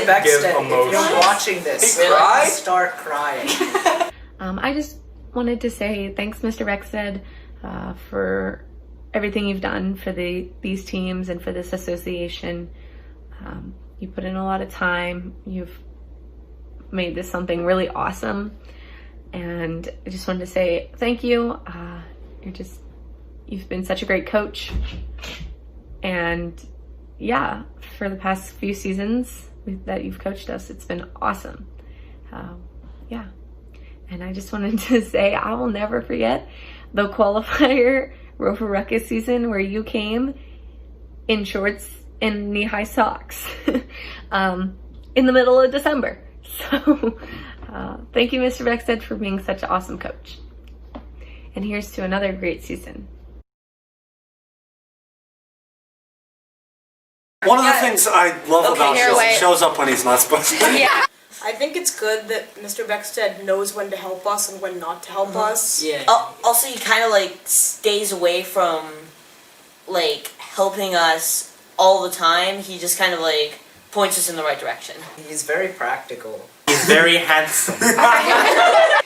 Beckstead, if emotion. you're watching this, start crying. I just wanted to say thanks, Mr. Beckstead, for everything you've done for these teams and for this association. You put in a lot of time. You've made this something really awesome. And I just wanted to say thank you. You've been such a great coach. And yeah, for the past few seasons that you've coached us, it's been awesome. Yeah. And I just wanted to say I will never forget the qualifier Rover Ruckus season where you came in shorts and knee-high socks in the middle of December. So thank you, Mr. Beckstead, for being such an awesome coach. And here's to another great season. One of the things I love about Sean shows up when he's not supposed to. Yeah. I think it's good that Mr. Beckstead knows when to help us and when not to help us. Yeah. Also, he kind of like stays away from like helping us all the time. He just kind of like points us in the right direction. He's very practical. He's very handsome.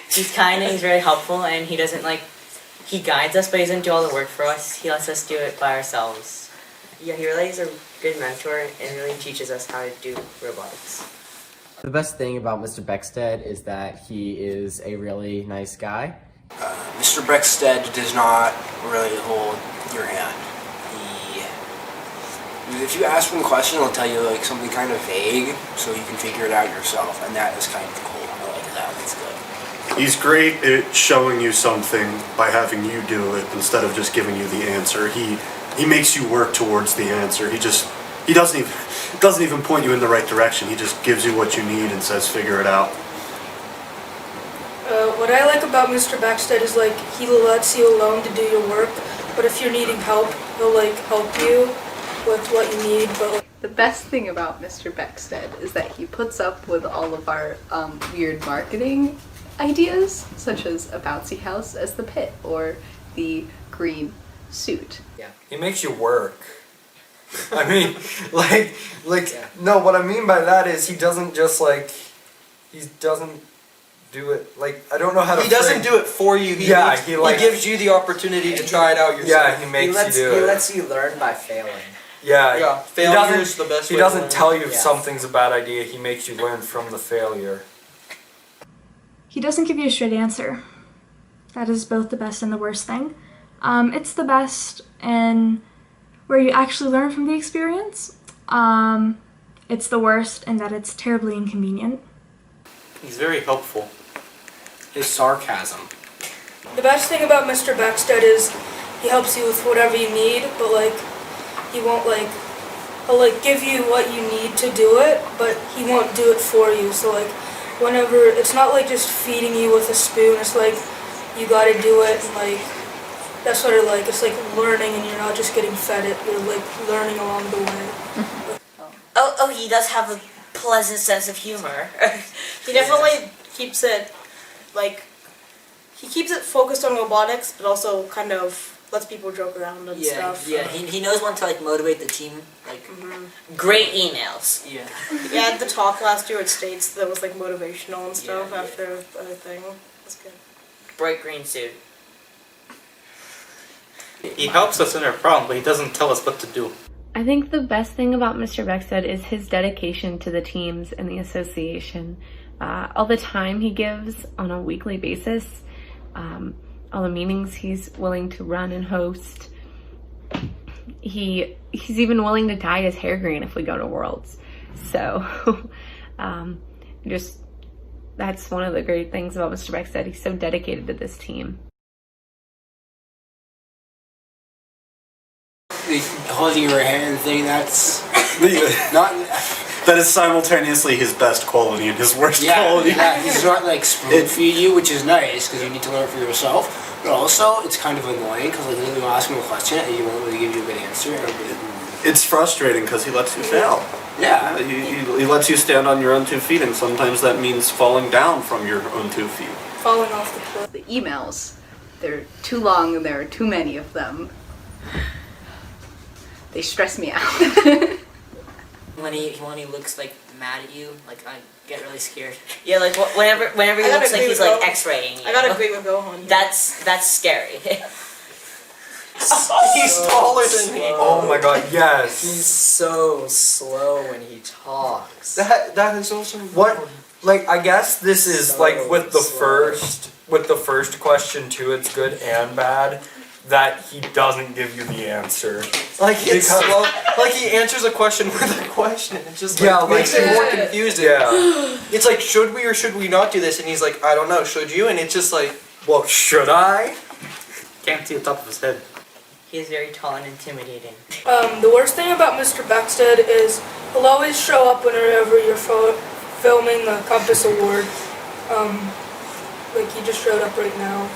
He's kind and he's very helpful, and he doesn't like, he guides us, but he doesn't do all the work for us. He lets us do it by ourselves. Yeah, he really is a good mentor and really teaches us how to do robotics. The best thing about Mr. Beckstead is that he is a really nice guy. Mr. Beckstead does not really hold your hand. If you ask him a question, he'll tell you like something kind of vague, so you can figure it out yourself, and that is kind of cool. I like that. It's good. He's great at showing you something by having you do it instead of just giving you the answer. He makes you work towards the answer. He doesn't even point you in the right direction. He just gives you what you need and says figure it out. What I like about Mr. Beckstead is like he lets you alone to do your work, but if you're needing help, he'll like help you with what you need. But the best thing about Mr. Beckstead is that he puts up with all of our weird marketing ideas, such as a bouncy house as the pit or the green suit. Yeah. He makes you work. I mean, no, what I mean by that is he doesn't just he doesn't do it, I don't know how to He doesn't do it for you. He gives you the opportunity to try it out yourself. Yeah, he makes you do it. He lets you learn by failing. Yeah, failure is the best way He doesn't to learn. tell you if something's a bad idea, he makes you learn from the failure. He doesn't give you a straight answer. That is both the best and the worst thing. It's the best in where you actually learn from the experience. It's the worst in that it's terribly inconvenient. He's very helpful. His sarcasm. the best thing about Mr. Beckstead is he helps you with whatever you need, but he won't he'll give you what you need to do it, but he won't do it for you. So whenever, it's not just feeding you with a spoon, it's you gotta do it, and that's what I like. It's learning, and you're not just getting fed it, you're learning along the way. Oh, he does have a pleasant sense of humor. He definitely keeps it, he keeps it focused on robotics, but also kind of lets people joke around and stuff. Yeah, he knows when to motivate the team. Great emails. Yeah. He had the talk last year at States that was motivational and stuff after the thing. That's good. Bright green suit. He helps us in our problem, but he doesn't tell us what to do. I think the best thing about Mr. Beckstead is his dedication to the teams and the association. All the time he gives on a weekly basis, all the meetings he's willing to run and host. He's even willing to dye his hair green if we go to Worlds. So that's one of the great things about Mr. Beckstead. He's so dedicated to this team. Holding your hand thing, that's That is simultaneously his best quality and his worst quality. Yeah, he's not spoon feed you, which is nice because you need to learn it for yourself. But also, it's kind of annoying because you'll ask him a question and he won't really give you a good answer. It's frustrating because he lets you fail. Yeah, he lets you stand on your own 2 feet, and sometimes that means falling down from your own 2 feet. Falling off the cliff. The emails, they're too long and there are too many of them. They stress me out. When he looks mad at you. Like I get really scared. Yeah, like whenever he I gotta looks like agree he's with like Gohan. X-raying you. I gotta agree with Gohan. That's scary. He's taller than me. Oh my god, yes. He's so slow when he talks. That is also What? Like, I guess this is So like with the slow. first question too. It's good and bad that he doesn't give you the answer. like it's Because- slow. Like he answers a question with a question. It just like, Yeah, like- makes it more confusing. Yeah. It's like, should we or should we not do this? And he's like, I don't know. Should you? And it's just like, Well, should I? Can't see the top of his head. He is very tall and intimidating. The worst thing about Mr. Beckstead is he'll always show up whenever you're filming the Compass Award. Like he just showed up right now.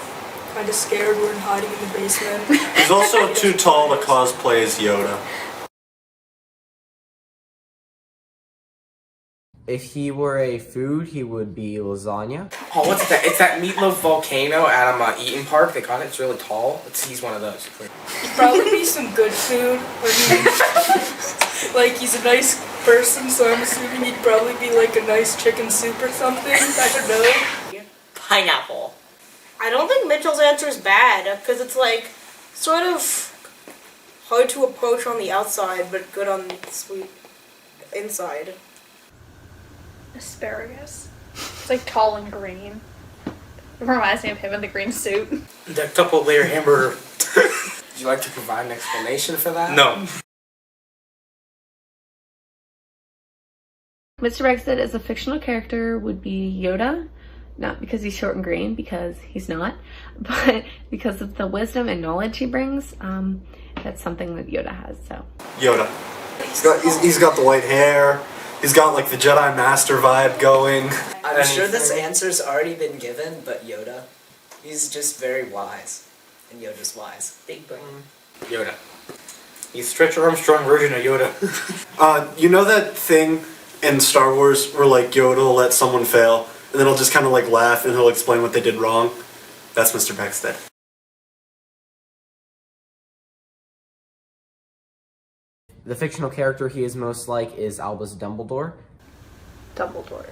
Kind of scared. We're hiding in the basement. He's also too tall to cosplay as Yoda. If he were a food, he would be lasagna. Oh, what's that? It's that meatloaf volcano at Eaton Park. They call it. It's really tall. He's one of those. Probably be some good food. Like he's a nice person, so I'm assuming he'd probably be like a nice chicken soup or something. I don't know. Pineapple. I don't think Mitchell's answer is bad, because it's like sort of hard to approach on the outside, but good on the sweet inside. Asparagus. It's like tall and green. It reminds me of him in the green suit. That couple layer hamburger. Would you like to provide an explanation for that? no. Mr. Beckstead as a fictional character would be Yoda, not because he's short and green, because he's not, but because of the wisdom and knowledge he brings. That's something that Yoda has. So Yoda. He's got the white hair. He's got like the Jedi Master vibe going. I'm sure this answer's already been given, but Yoda. He's just very wise. And Yoda's wise. Big brain. Yoda. He's Stretch Armstrong version of Yoda. You know that thing in Star Wars where like Yoda will let someone fail, and then he'll just kind of like laugh and he'll explain what they did wrong? That's Mr. Beckstead. The fictional character he is most like is Albus Dumbledore. Dumbledore.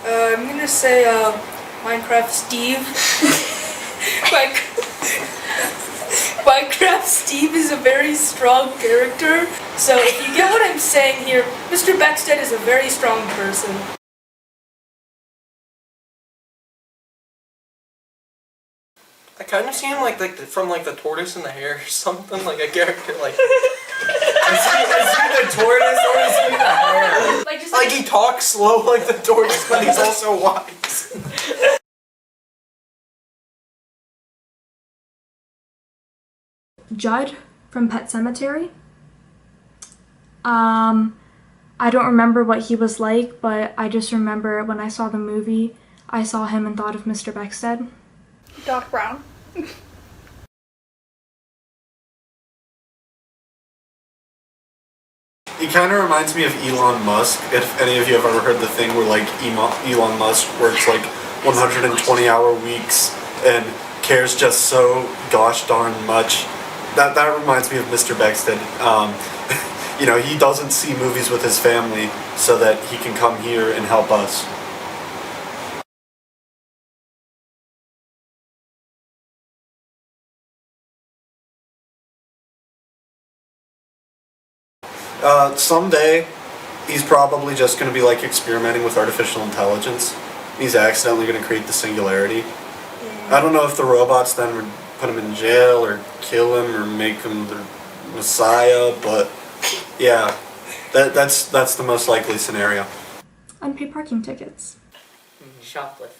I'm gonna say Minecraft Steve. Minecraft Steve is a very strong character. So if you get what I'm saying here, Mr. Beckstead is a very strong person. I kind of see him like from like the tortoise and the hare or something, like a character like. I see the tortoise or I see the hare. Like he talks slow like the tortoise, but he's also wise. Judd from Pet Sematary. I don't remember what he was like, but I just remember when I saw the movie, I saw him and thought of Mr. Beckstead. Doc Brown. He kind of reminds me of Elon Musk. If any of you have ever heard the thing where like Elon Musk works like 120-hour weeks and cares just so gosh darn much. That reminds me of Mr. Beckstead. You know, he doesn't see movies with his family so that he can come here and help us. Someday, he's probably just going to be like experimenting with artificial intelligence. He's accidentally going to create the singularity. I don't know if the robots then would put him in jail or kill him or make him the messiah, but yeah, that's the most likely scenario. Unpaid parking tickets. Shoplifting.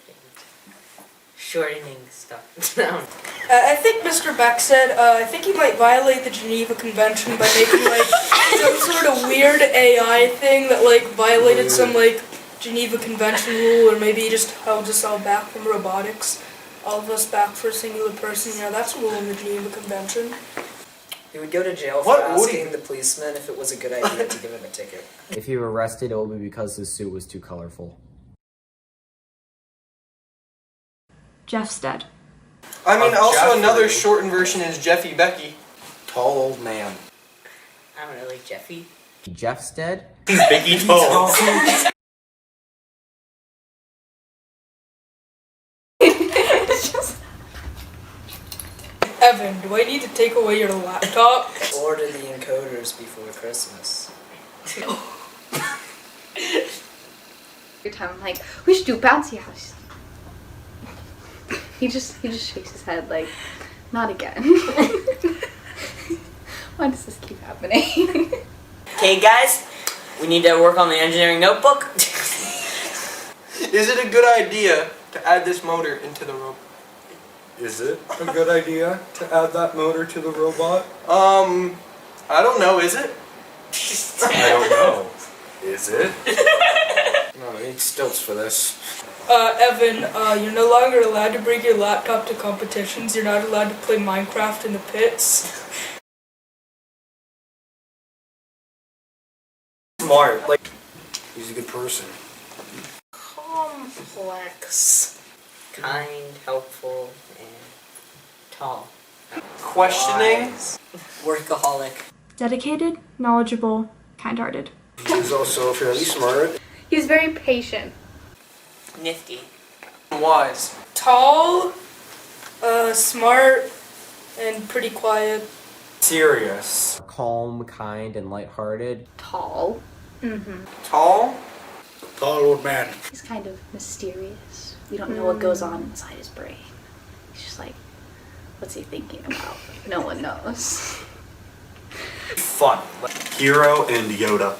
Shortening stuff down. I think Mr. Beckstead, I think he might violate the Geneva Convention by making like some sort of weird AI thing that like violated some like Geneva Convention rule, or maybe he just held us all back from robotics. All of us back for a singular person. Yeah, that's a rule in the Geneva Convention. He would go to jail for asking the policeman if it was a good idea to give him a ticket. If he were arrested, it would be because his suit was too colorful. Jeffstead. I mean, also Jeffrey. another shortened version is Jeffy Becky. Tall old man. I don't know, like Jeffy. Beckstead. Biggie Tall. Evan, do I need to take away your laptop? Order the encoders before Christmas. Every time I'm like, we should do bouncy house. He just shakes his head like, not again. Why does this keep happening? Okay, guys, we need to work on the engineering notebook. Is it a good idea to add this motor into the robot? Is it a good idea to add that motor to the robot? I don't know, is it? I don't know. Is it? No, I need stilts for this. Evan, you're no longer allowed to bring your laptop to competitions. You're not allowed to play Minecraft in the pits. Smart, like, he's a good person. Complex. Kind, helpful, and tall. Questioning. Workaholic. Dedicated, knowledgeable, kind-hearted. He's also fairly smart. He's very patient. Nifty. Wise. Tall, smart, and pretty quiet. Serious. Calm, kind, and lighthearted. Tall. Mm-hmm. Tall. Tall old man. He's kind of mysterious. You don't know what goes on inside his brain. He's just like, what's he thinking about? No one knows. Fun. Hero and Yoda.